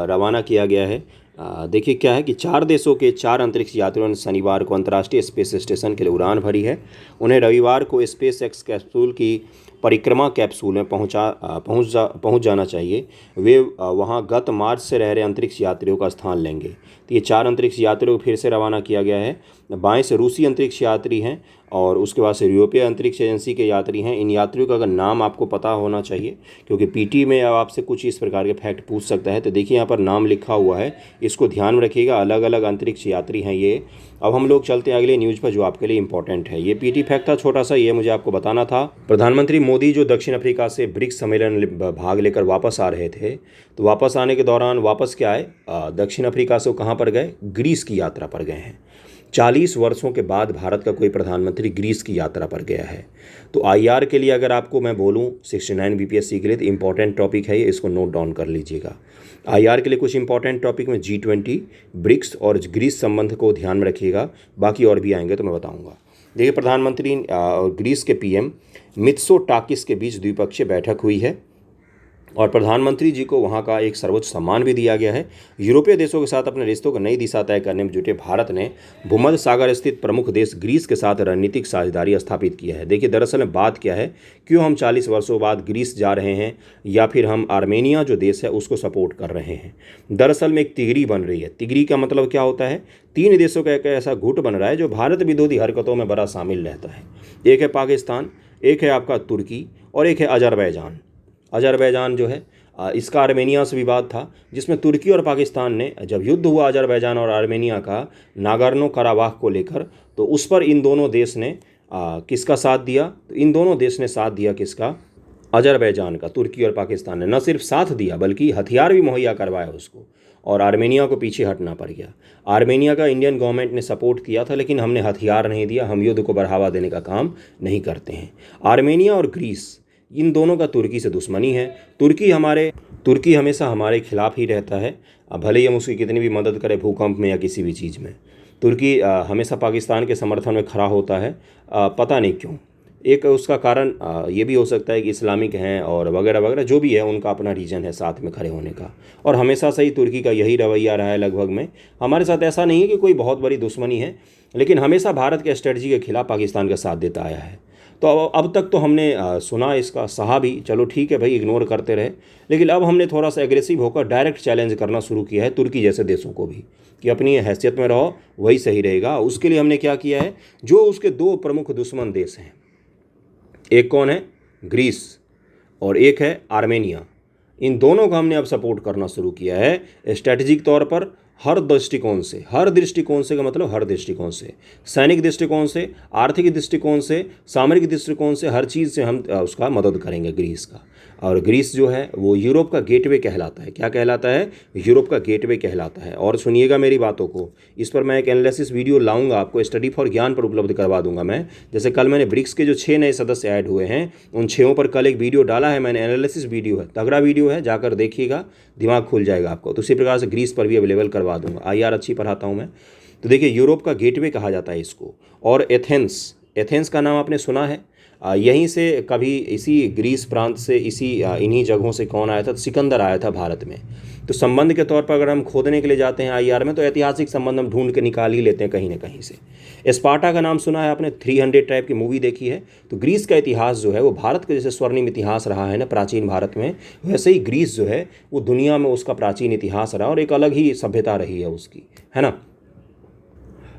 रवाना किया गया है देखिए क्या है कि 4 देशों के 4 अंतरिक्ष यात्रियों ने शनिवार को अंतर्राष्ट्रीय स्पेस स्टेशन के लिए उड़ान भरी है। उन्हें रविवार को स्पेस एक्स कैप्सूल की परिक्रमा कैप्सूल में पहुंच जाना चाहिए। वे वहां गत मार्च से रह रहे अंतरिक्ष यात्रियों का स्थान लेंगे। तो ये 4 अंतरिक्ष यात्रियों को फिर से रवाना किया गया है। बाएं से रूसी अंतरिक्ष यात्री हैं और उसके बाद से यूरोपीय अंतरिक्ष एजेंसी के यात्री हैं। इन यात्रियों का अगर नाम आपको पता होना चाहिए, क्योंकि पीटी में अब आपसे कुछ इस प्रकार के फैक्ट पूछ सकता है। तो देखिए यहाँ पर नाम लिखा हुआ है, इसको ध्यान में रखिएगा। अलग अलग अंतरिक्ष यात्री हैं ये। अब हम लोग चलते हैं अगले न्यूज़ पर जो आपके लिए इंपॉर्टेंट है। ये पीटी फैक्ट था छोटा सा, ये मुझे आपको बताना था। प्रधानमंत्री मोदी जो दक्षिण अफ्रीका से ब्रिक्स सम्मेलन भाग लेकर वापस आ रहे थे, तो वापस आने के दौरान वापस क्या आए, दक्षिण अफ्रीका से कहाँ पर गए, ग्रीस की यात्रा पर गए हैं। 40 वर्षों के बाद भारत का कोई प्रधानमंत्री ग्रीस की यात्रा पर गया है। तो आईआर के लिए अगर आपको मैं बोलूं 69 बीपीएससी के लिए, तो इंपॉर्टेंट टॉपिक है ये, इसको नोट डाउन कर लीजिएगा। आईआर के लिए कुछ इंपॉर्टेंट टॉपिक में G20, ब्रिक्स और ग्रीस संबंध को ध्यान में रखिएगा। बाकी और भी आएंगे तो मैं बताऊंगा। देखिए प्रधानमंत्री और ग्रीस के पीएम मित्सोटाकिस के बीच द्विपक्षीय बैठक हुई है और प्रधानमंत्री जी को वहां का एक सर्वोच्च सम्मान भी दिया गया है। यूरोपीय देशों के साथ अपने रिश्तों को नई दिशा तय करने में जुटे भारत ने भूमध्य सागर स्थित प्रमुख देश ग्रीस के साथ रणनीतिक साझेदारी स्थापित किया है। देखिए दरअसल में बात क्या है, क्यों हम 40 वर्षों बाद ग्रीस जा रहे हैं या फिर हम आर्मेनिया जो देश है उसको सपोर्ट कर रहे हैं। दरअसल में एक तिगरी बन रही है। तिगरी का मतलब क्या होता है, 3 देशों का एक ऐसा गुट बन रहा है जो भारत विरोधी हरकतों में बड़ा शामिल रहता है। एक है पाकिस्तान, एक है आपका तुर्की और एक है अजरबैजान। अजरबैजान जो है इसका आर्मेनिया से विवाद था, जिसमें तुर्की और पाकिस्तान ने जब युद्ध हुआ अजरबैजान और आर्मेनिया का नागोर्नो कराबाख को लेकर, तो उस पर इन दोनों देश ने किसका साथ दिया, तो इन दोनों देश ने साथ दिया किसका, अजरबैजान का। तुर्की और पाकिस्तान ने न सिर्फ साथ दिया बल्कि हथियार भी मुहैया करवाया उसको, और आर्मेनिया को पीछे हटना पड़ गया। आर्मेनिया का इंडियन गवर्नमेंट ने सपोर्ट किया था, लेकिन हमने हथियार नहीं दिया, हम युद्ध को बढ़ावा देने का काम नहीं करते हैं। आर्मेनिया और ग्रीस इन दोनों का तुर्की से दुश्मनी है। तुर्की हमेशा हमारे खिलाफ ही रहता है, भले ही हम उसकी कितनी भी मदद करें भूकंप में या किसी भी चीज़ में। तुर्की हमेशा पाकिस्तान के समर्थन में खड़ा होता है, पता नहीं क्यों। एक उसका कारण ये भी हो सकता है कि इस्लामिक हैं और वगैरह वगैरह, जो भी है उनका अपना रीज़न है साथ में खड़े होने का। और हमेशा से ही तुर्की का यही रवैया रहा है लगभग में। हमारे साथ ऐसा नहीं है कि कोई बहुत बड़ी दुश्मनी है, लेकिन हमेशा भारत के स्ट्रेटजी के खिलाफ पाकिस्तान का साथ देता आया है। तो अब तक तो हमने सुना इसका, सहा भी, चलो ठीक है भाई, इग्नोर करते रहे। लेकिन अब हमने थोड़ा सा एग्रेसिव होकर डायरेक्ट चैलेंज करना शुरू किया है तुर्की जैसे देशों को भी, कि अपनी हैसियत में रहो, वही सही रहेगा। उसके लिए हमने क्या किया है, जो उसके 2 प्रमुख दुश्मन देश हैं, एक कौन है, ग्रीस, और एक है आर्मेनिया, इन दोनों का हमने अब सपोर्ट करना शुरू किया है स्ट्रैटेजिक तौर पर। हर दृष्टिकोण से का मतलब हर दृष्टिकोण से, सैनिक दृष्टिकोण से, आर्थिक दृष्टिकोण से, सामरिक दृष्टिकोण से, हर चीज़ से हम उसका मदद करेंगे ग्रीस का। और ग्रीस जो है वो यूरोप का गेटवे कहलाता है। क्या कहलाता है, यूरोप का गेटवे कहलाता है। और सुनिएगा मेरी बातों को, इस पर मैं एक एनालिसिस वीडियो लाऊंगा, आपको स्टडी फॉर ज्ञान पर उपलब्ध करवा दूंगा मैं। जैसे कल मैंने ब्रिक्स के जो 6 नए सदस्य ऐड हुए हैं, उन 6 पर कल एक वीडियो डाला है मैंने, एनालिसिस वीडियो है, तगड़ा वीडियो है, जाकर देखिएगा, दिमाग खुल जाएगा आपको। तो उसी प्रकार से ग्रीस पर भी अवेलेबल करवा दूंगा। आईआर अच्छी पढ़ाता हूँ मैं। तो देखिए यूरोप का गेटवे कहा जाता है इसको। और एथेंस का नाम आपने सुना है, यहीं से कभी इसी ग्रीस प्रांत से इन्हीं जगहों से कौन आया था, सिकंदर आया था भारत में। तो संबंध के तौर पर अगर हम खोदने के लिए जाते हैं आईआर में, तो ऐतिहासिक संबंध हम ढूंढ के निकाल ही लेते हैं कहीं ना कहीं से। स्पार्टा का नाम सुना है आपने, 300 टाइप की मूवी देखी है। तो ग्रीस का इतिहास जो है वो भारत का जैसे स्वर्णिम इतिहास रहा है ना प्राचीन भारत में, वैसे ही ग्रीस जो है वो दुनिया में उसका प्राचीन इतिहास रहा और एक अलग ही सभ्यता रही है उसकी, है ना।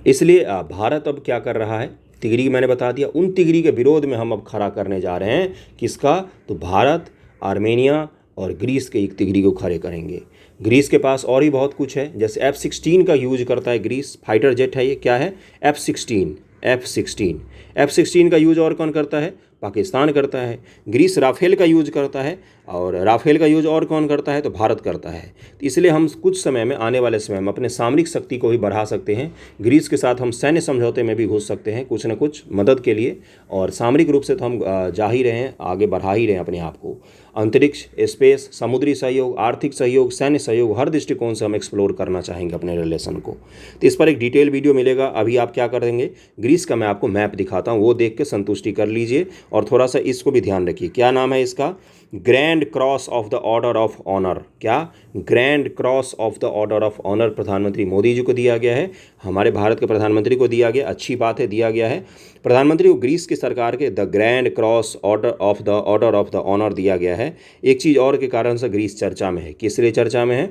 इसलिए भारत अब क्या कर रहा है, तिगरी मैंने बता दिया, उन तिगरी के विरोध में हम अब खड़ा करने जा रहे हैं किसका, तो भारत, आर्मेनिया और ग्रीस के एक तिगरी को खड़े करेंगे। ग्रीस के पास और ही बहुत कुछ है, जैसे F-16 का यूज करता है ग्रीस, फाइटर जेट है ये, क्या है, F-16 का यूज और कौन करता है, पाकिस्तान करता है। ग्रीस राफेल का यूज करता है, और राफेल का यूज और कौन करता है, तो भारत करता है। तो इसलिए हम कुछ समय में, आने वाले समय में अपने सामरिक शक्ति को भी बढ़ा सकते हैं। ग्रीस के साथ हम सैन्य समझौते में भी घुस सकते हैं कुछ न कुछ मदद के लिए, और सामरिक रूप से तो हम जा ही रहे हैं, आगे बढ़ा ही रहे हैं अपने आप को। अंतरिक्ष, स्पेस, समुद्री सहयोग, आर्थिक सहयोग, सैन्य सहयोग, हर दृष्टिकोण से हम एक्सप्लोर करना चाहेंगे अपने रिलेशन को। तो इस पर एक डिटेल वीडियो मिलेगा। अभी आप क्या करेंगे, ग्रीस का मैं आपको मैप दिखाता हूँ, वो देख के संतुष्टि कर लीजिए, और थोड़ा सा इसको भी ध्यान रखिए। क्या नाम है इसका, grand grand cross of the order of honour. क्या? Grand cross of the order of honour प्रधानमंत्री मोदी जी को दिया गया है, हमारे भारत के प्रधानमंत्री को दिया गया। अच्छी बात है, दिया गया है। प्रधानमंत्री को ग्रीस की सरकार के the grand cross order of the honour दिया गया है। एक चीज़ और के कारण से ग्रीस चर्चा में है। किस लिए चर्चा में है?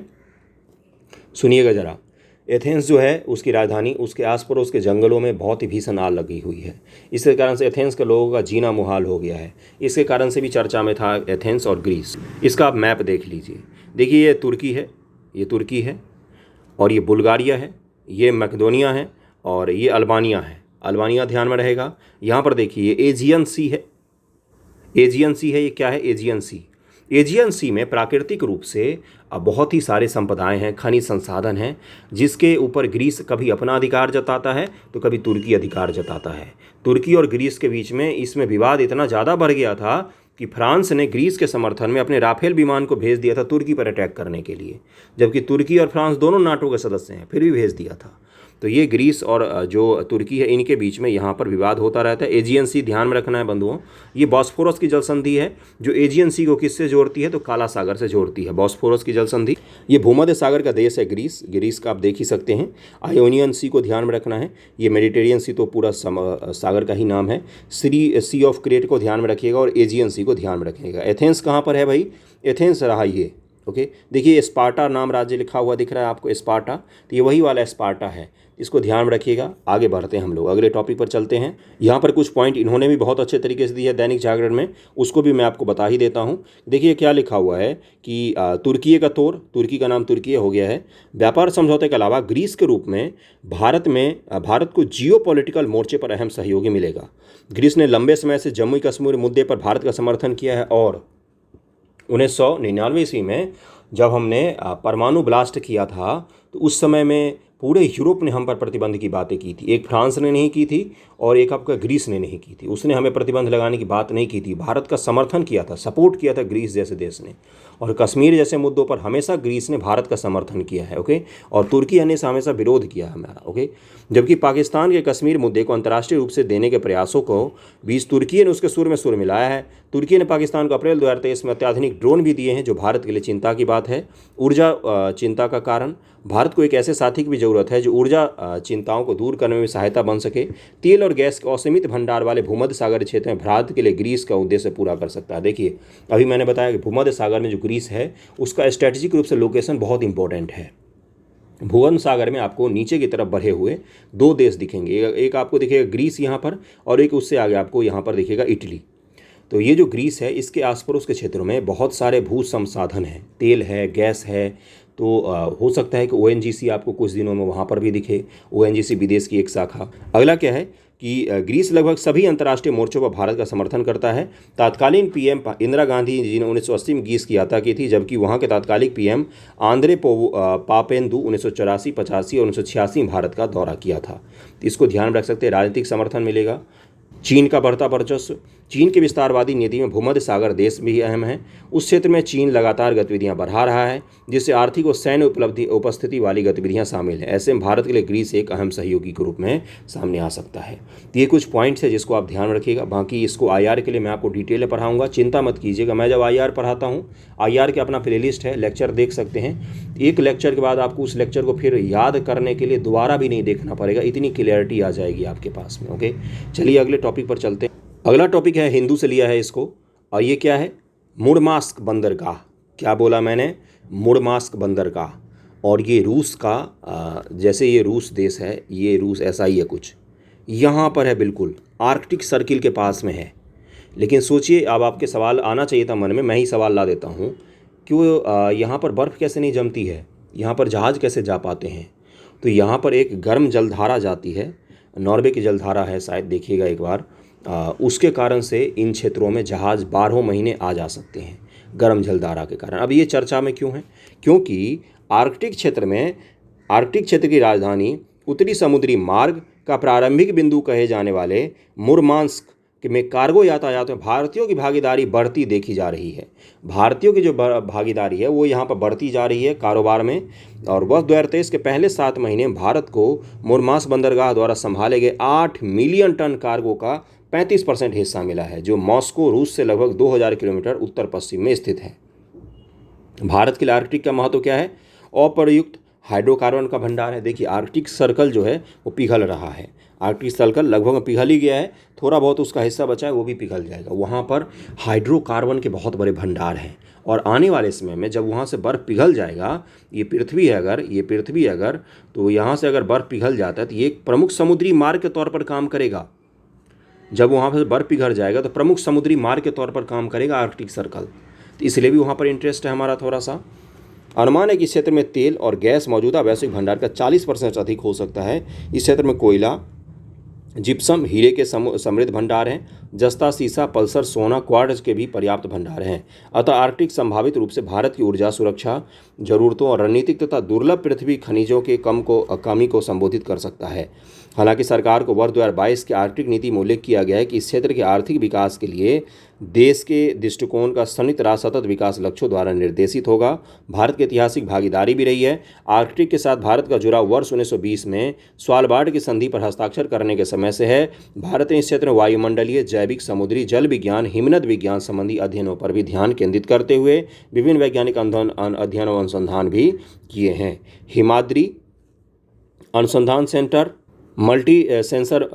सुनिएगा ज़रा। एथेंस जो है उसकी राजधानी, उसके आस पड़ोस के जंगलों में बहुत ही भीषण आग लगी हुई है। इसके कारण से एथेंस के लोगों का जीना मुहाल हो गया है। इसके कारण से भी चर्चा में था एथेंस और ग्रीस। इसका आप मैप देख लीजिए। देखिए ये तुर्की है, ये तुर्की है, और ये बुल्गारिया है, ये मैकेडोनिया है, और ये अल्बानिया है। अल्बानिया ध्यान में रहेगा। यहाँ पर देखिए ये एजियन सी है, एजियन सी है। ये क्या है? एजियन सी। एजियन सी में प्राकृतिक रूप से बहुत ही सारे संपदाएं हैं, खनिज संसाधन हैं, जिसके ऊपर ग्रीस कभी अपना अधिकार जताता है तो कभी तुर्की अधिकार जताता है। तुर्की और ग्रीस के बीच में इसमें विवाद इतना ज़्यादा बढ़ गया था कि फ्रांस ने ग्रीस के समर्थन में अपने राफेल विमान को भेज दिया था तुर्की पर अटैक करने के लिए, जबकि तुर्की और फ्रांस दोनों नाटो के सदस्य हैं, फिर भी भेज दिया था। तो ये ग्रीस और जो तुर्की है इनके बीच में यहाँ पर विवाद होता रहता है। एजियन सी ध्यान में रखना है बंधुओं। ये बॉस्फोरस की जल संधि है जो एजियन सी को किससे जोड़ती है? तो काला सागर से जोड़ती है, बॉस्फोरस की जल संधि। ये भूमध्य सागर का देश है ग्रीस। ग्रीस का आप देख ही सकते हैं। आयोनियन सी को ध्यान में रखना है। ये मेडिटेरियन सी तो पूरा सागर का ही नाम है। सी ऑफ क्रेट को ध्यान में रखिएगा और एजियन सी को ध्यान में रखिएगा। एथेंस कहाँ पर है भाई? एथेंस रहा ये। ओके, देखिए स्पार्टा नाम राज्य लिखा हुआ दिख रहा है आपको, स्पार्टा। तो ये वही वाला स्पार्टा है, इसको ध्यान में रखिएगा। आगे बढ़ते हैं हम लोग, अगले टॉपिक पर चलते हैं। यहाँ पर कुछ पॉइंट इन्होंने भी बहुत अच्छे तरीके से दिया है दैनिक जागरण में, उसको भी मैं आपको बता ही देता हूँ। देखिए क्या लिखा हुआ है कि तुर्की का तौर, तुर्की का नाम तुर्की हो गया है। व्यापार समझौते के अलावा ग्रीस के रूप में भारत को जियो पॉलिटिकल मोर्चे पर अहम सहयोगी मिलेगा। ग्रीस ने लंबे समय से जम्मू कश्मीर मुद्दे पर भारत का समर्थन किया है, और 1999 ईस्वी में जब हमने परमाणु ब्लास्ट किया था तो उस समय में पूरे यूरोप ने हम पर प्रतिबंध की बातें की थी। एक फ्रांस ने नहीं की थी और एक आपका ग्रीस ने नहीं की थी। उसने हमें प्रतिबंध लगाने की बात नहीं की थी। भारत का समर्थन किया था, सपोर्ट किया था ग्रीस जैसे देश ने। और कश्मीर जैसे मुद्दों पर हमेशा ग्रीस ने भारत का समर्थन किया है। ओके, और तुर्की ने हमेशा विरोध किया है हमारा। ओके, जबकि पाकिस्तान के कश्मीर मुद्दे को अंतर्राष्ट्रीय रूप से देने के प्रयासों को बीच तुर्की ने उसके सुर में सुर मिलाया है। तुर्की ने पाकिस्तान को अप्रैल 2023 में अत्याधुनिक ड्रोन भी दिए हैं, जो भारत के लिए चिंता की बात है। ऊर्जा चिंता का कारण, भारत को एक ऐसे साथी की भी जरूरत है जो ऊर्जा चिंताओं को दूर करने में सहायता बन सके। तेल और गैस के असीमित भंडार वाले भूमध्य सागर क्षेत्र में भारत के लिए ग्रीस का उद्देश्य पूरा कर सकता है। देखिए अभी मैंने बताया कि भूमध्य सागर में जो ग्रीस है उसका स्ट्रेटेजिक रूप से लोकेशन बहुत इंपॉर्टेंट है। भुवन सागर में आपको नीचे की तरफ बढ़े हुए दो देश दिखेंगे, एक आपको दिखेगा ग्रीस यहाँ पर, और एक उससे आगे आपको यहाँ पर दिखेगा इटली। तो ये जो ग्रीस है इसके आस पड़ोस के क्षेत्रों में बहुत सारे भू संसाधन हैं, तेल है, गैस है। तो हो सकता है कि ONGC आपको कुछ दिनों में वहाँ पर भी दिखे। ONGC विदेश की एक शाखा। अगला क्या है कि ग्रीस लगभग सभी अंतर्राष्ट्रीय मोर्चों पर भारत का समर्थन करता है। तत्कालीन PM इंदिरा गांधी जी ने 1980 में ग्रीस की यात्रा की थी, जबकि वहाँ के तत्कालिक PM आंद्रे पापेंदु 1984, 85 और 1986 में भारत का दौरा किया था। इसको ध्यान रख सकते हैं। राजनीतिक समर्थन मिलेगा। चीन का बढ़ता वर्चस्व, चीन की विस्तारवादी नीति में भूमध्य सागर देश भी अहम है। उस क्षेत्र में चीन लगातार गतिविधियां बढ़ा रहा है, जिससे आर्थिक और सैन्य उपस्थिति वाली गतिविधियां शामिल हैं। ऐसे में भारत के लिए ग्रीस एक अहम सहयोगी के रूप में सामने आ सकता है। तो ये कुछ पॉइंट्स है जिसको आप ध्यान रखिएगा। बाकी इसको IR के लिए मैं आपको डिटेल में पढ़ाऊँगा, चिंता मत कीजिएगा। मैं जब IR पढ़ाता हूँ, IR के अपना प्लेलिस्ट है, लेक्चर देख सकते हैं। एक लेक्चर के बाद आपको उस लेक्चर को फिर याद करने के लिए दोबारा भी नहीं देखना पड़ेगा, इतनी क्लियरिटी आ जाएगी आपके पास में। ओके, चलिए अगले टॉपिक पर चलते हैं। अगला टॉपिक है, हिंदू से लिया है इसको, और ये क्या है? मुर्मांस्क बंदरगाह। क्या बोला मैंने? मुर्मांस्क बंदरगाह। और ये रूस का, जैसे ये रूस देश है, ये रूस ऐसा ही है कुछ, यहाँ पर है, बिल्कुल आर्कटिक सर्किल के पास में है। लेकिन सोचिए, अब आपके सवाल आना चाहिए था मन में, मैं ही सवाल ला देता हूँ कि वो यहाँ पर बर्फ़ कैसे नहीं जमती है, यहाँ पर जहाज़ कैसे जा पाते हैं? तो यहाँ पर एक गर्म जलधारा जाती है, नॉर्वे की जलधारा है शायद, देखिएगा एक बार। उसके कारण से इन क्षेत्रों में जहाज़ 12 महीने आ जा सकते हैं, गर्म जलधारा के कारण। अब ये चर्चा में क्यों है? क्योंकि आर्कटिक क्षेत्र की राजधानी उत्तरी समुद्री मार्ग का प्रारंभिक बिंदु कहे जाने वाले मुर्मांस्क कि में कार्गो यातायात में भारतीयों की भागीदारी बढ़ती देखी जा रही है। भारतीयों की जो भागीदारी है वो यहाँ पर बढ़ती जा रही है कारोबार में। और वर्ष 2023 के पहले 7 महीने में भारत को मुरमास बंदरगाह द्वारा संभाले गए 8 मिलियन टन कार्गो का 35% हिस्सा मिला है, जो मॉस्को रूस से लगभग 2000 किलोमीटर उत्तर पश्चिम में स्थित है। भारत के लिए आर्कटिक का महत्व क्या है? अप्रयुक्त हाइड्रोकार्बन का भंडार है। देखिए आर्कटिक सर्कल जो है वो पिघल रहा है, आर्कटिक सर्कल लगभग पिघल ही गया है, थोड़ा बहुत उसका हिस्सा बचा है वो भी पिघल जाएगा। वहाँ पर हाइड्रोकार्बन के बहुत बड़े भंडार हैं और आने वाले समय में जब वहाँ से बर्फ़ पिघल जाएगा, ये पृथ्वी है अगर तो यहाँ से अगर बर्फ़ पिघल जाता है तो ये एक प्रमुख समुद्री मार्ग के तौर पर काम करेगा। जब वहाँ पर बर्फ़ पिघल जाएगा तो प्रमुख समुद्री मार्ग के तौर पर काम करेगा आर्कटिक सर्कल, तो इसलिए भी वहाँ पर इंटरेस्ट है हमारा थोड़ा सा। अनुमान है कि इस क्षेत्र में तेल और गैस मौजूदा वैश्विक भंडार का 40% से अधिक हो सकता है। इस क्षेत्र में कोयला, जिप्सम, हीरे के समृद्ध भंडार हैं। जस्ता, सीसा, पल्सर, सोना, क्वार्ट्ज के भी पर्याप्त भंडार हैं। अतः आर्कटिक संभावित रूप से भारत की ऊर्जा सुरक्षा जरूरतों और रणनीतिक तथा दुर्लभ पृथ्वी खनिजों के कमी को संबोधित कर सकता है। हालांकि सरकार को वर्ष 2022 की आर्कटिक नीति में उल्लेख किया गया है कि इस क्षेत्र के आर्थिक विकास के लिए देश के दृष्टिकोण का संयुक्त राष्ट्र सतत विकास लक्ष्यों द्वारा निर्देशित होगा। भारत की ऐतिहासिक भागीदारी भी रही है। आर्कटिक के साथ भारत का जुड़ाव वर्ष 1920 में स्वालबार्ड की संधि पर हस्ताक्षर करने के समय से है। भारत ने इस क्षेत्र में वायुमंडलीय, जैविक, समुद्री, जल विज्ञान, हिमनद विज्ञान संबंधी अध्ययनों पर भी ध्यान केंद्रित करते हुए विभिन्न वैज्ञानिक अध्ययन और अनुसंधान भी किए हैं। हिमाद्री अनुसंधान सेंटर, मल्टी सेंसर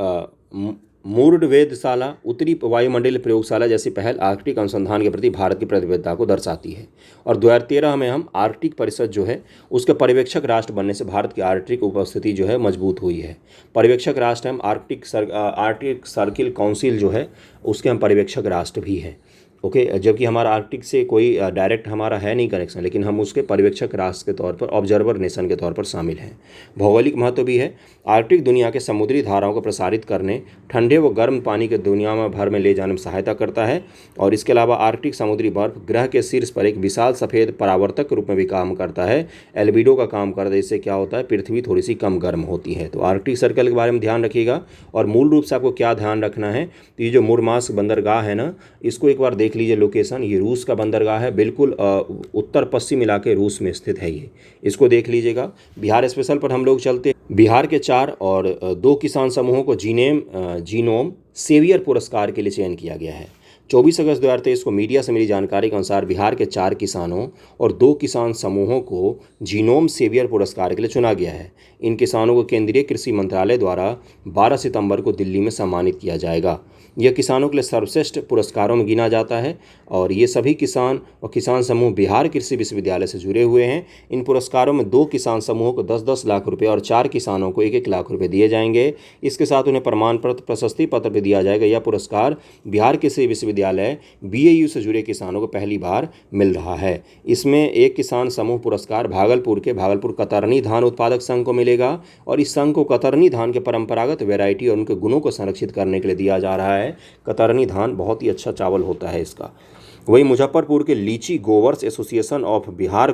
मूर्ड वेधशाला, उत्तरी वायुमंडलीय प्रयोगशाला जैसी पहल आर्कटिक अनुसंधान के प्रति भारत की प्रतिबद्धता को दर्शाती है। और 2013 में हम आर्कटिक परिषद जो है उसके पर्यवेक्षक राष्ट्र बनने से भारत की आर्कटिक उपस्थिति जो है मजबूत हुई है। पर्यवेक्षक राष्ट्र हम आर्कटिक सर्किल काउंसिल जो है उसके हम पर्यवेक्षक राष्ट्र भी हैं। ओके, जबकि हमारा आर्कटिक से कोई डायरेक्ट हमारा है नहीं कनेक्शन, लेकिन हम उसके पर्यवेक्षक राष्ट्र के तौर पर, ऑब्जर्वर नेशन के तौर पर शामिल हैं। भौगोलिक महत्व भी है। आर्कटिक दुनिया के समुद्री धाराओं को प्रसारित करने, ठंडे व गर्म पानी के दुनिया में भर में ले जाने में सहायता करता है। और इसके अलावा आर्कटिक समुद्री बर्फ ग्रह के शीर्ष पर एक विशाल सफ़ेद परावर्तक के रूप में भी काम करता है, एल्बिडो का काम करता है। इससे क्या होता है, पृथ्वी थोड़ी सी कम गर्म होती है। तो आर्कटिक सर्कल के बारे में ध्यान रखिएगा। और मूल रूप से आपको क्या ध्यान रखना है, तो ये जो मुरमास बंदरगाह है ना, इसको एक बार देख लीजिए लोकेशन। ये रूस का बंदरगाह है, बिल्कुल उत्तर पश्चिम इलाके रूस में स्थित है ये, इसको देख लीजिएगा। बिहार स्पेशल पर हम लोग चलते। बिहार के 4 और 2 किसान समूहों को जीनोम सेवियर पुरस्कार के लिए चयन किया गया है। 24 अगस्त 2023 को मीडिया से मिली जानकारी के अनुसार बिहार के 4 किसानों और 2 किसान समूहों को जीनोम सेवियर पुरस्कार के लिए चुना गया है। इन किसानों को केंद्रीय कृषि मंत्रालय द्वारा 12 सितंबर को दिल्ली में सम्मानित किया जाएगा। यह किसानों के लिए सर्वश्रेष्ठ पुरस्कारों में गिना जाता है और ये सभी किसान और किसान समूह बिहार कृषि विश्वविद्यालय से जुड़े हुए हैं। इन पुरस्कारों में 2 किसान समूहों को 10-10 लाख रुपये और 4 किसानों को 1-1 लाख रुपये दिए जाएंगे। इसके साथ उन्हें प्रमाण पत्र, प्रशस्ति पत्र भी दिया जाएगा। यह पुरस्कार बिहार कृषि विश्वविद्यालय BAU से जुड़े किसानों को पहली बार मिल रहा है। इसमें एक किसान समूह पुरस्कार भागलपुर के भागलपुर कतरनी धान उत्पादक संघ को मिलेगा और इस संघ को कतरनी धान के परंपरागत वैरायटी और उनके गुणों को संरक्षित करने के लिए दिया जा रहा है। कतरनी धान बहुत ही अच्छा चावल होता है इसका। वहीं मुजफ्फरपुर के लीची ग्रोवर्स एसोसिएशन ऑफ बिहार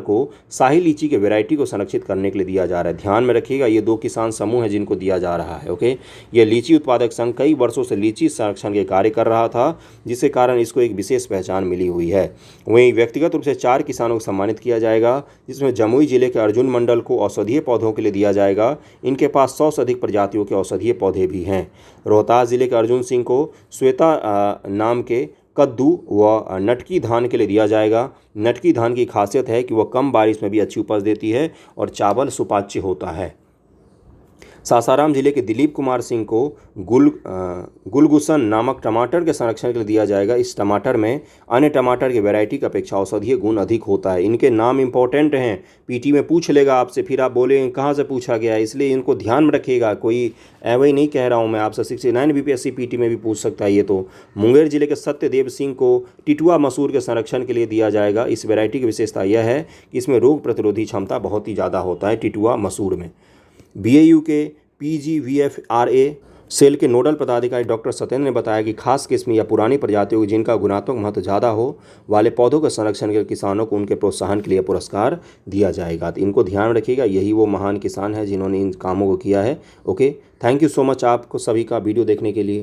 को शाही लीची के वैरायटी को संरक्षित करने के लिए दिया जा रहा है। ध्यान में रखिएगा, ये 2 किसान समूह हैं जिनको दिया जा रहा है। ओके, ये लीची उत्पादक संघ कई वर्षों से लीची संरक्षण के कार्य कर रहा था, जिसके कारण इसको एक विशेष पहचान मिली हुई है। वहीं व्यक्तिगत रूप से 4 किसानों को सम्मानित किया जाएगा, जिसमें जमुई जिले के अर्जुन मंडल को औषधीय पौधों के लिए दिया जाएगा। इनके पास 100 से अधिक प्रजातियों के औषधीय पौधे भी हैं। रोहतास जिले के अर्जुन सिंह को श्वेता नाम के कद्दू व नटकी धान के लिए दिया जाएगा। नटकी धान की खासियत है कि वह कम बारिश में भी अच्छी उपज देती है और चावल सुपाच्य होता है। सासाराम जिले के दिलीप कुमार सिंह को गुलगुसन नामक टमाटर के संरक्षण के लिए दिया जाएगा। इस टमाटर में अन्य टमाटर की वैरायटी की अपेक्षा औषधीय गुण अधिक होता है। इनके नाम इंपॉर्टेंट हैं, पीटी में पूछ लेगा आपसे, फिर आप बोले कहाँ से पूछा गया, इसलिए इनको ध्यान में रखिएगा। कोई ऐवही नहीं कह रहा हूँ मैं आपसे, 69 BPSC पीटी में भी पूछ सकता है ये तो। मुंगेर जिले के सत्यदेव सिंह को टिटुआ मसूर के संरक्षण के लिए दिया जाएगा। इस वैरायटी की विशेषता यह है कि इसमें रोग प्रतिरोधी क्षमता बहुत ही ज़्यादा होता है टिटुआ मसूर में। BAU के PGVFRA सेल के नोडल पदाधिकारी डॉक्टर सत्येंद्र ने बताया कि खास किस्म या पुरानी प्रजातियों जिनका गुणात्मक महत्व ज़्यादा हो वाले पौधों के संरक्षण के किसानों को उनके प्रोत्साहन के लिए पुरस्कार दिया जाएगा। तो इनको ध्यान रखिएगा, यही वो महान किसान है जिन्होंने इन कामों को किया है। Okay, thank you so much आपको सभी का वीडियो देखने के लिए।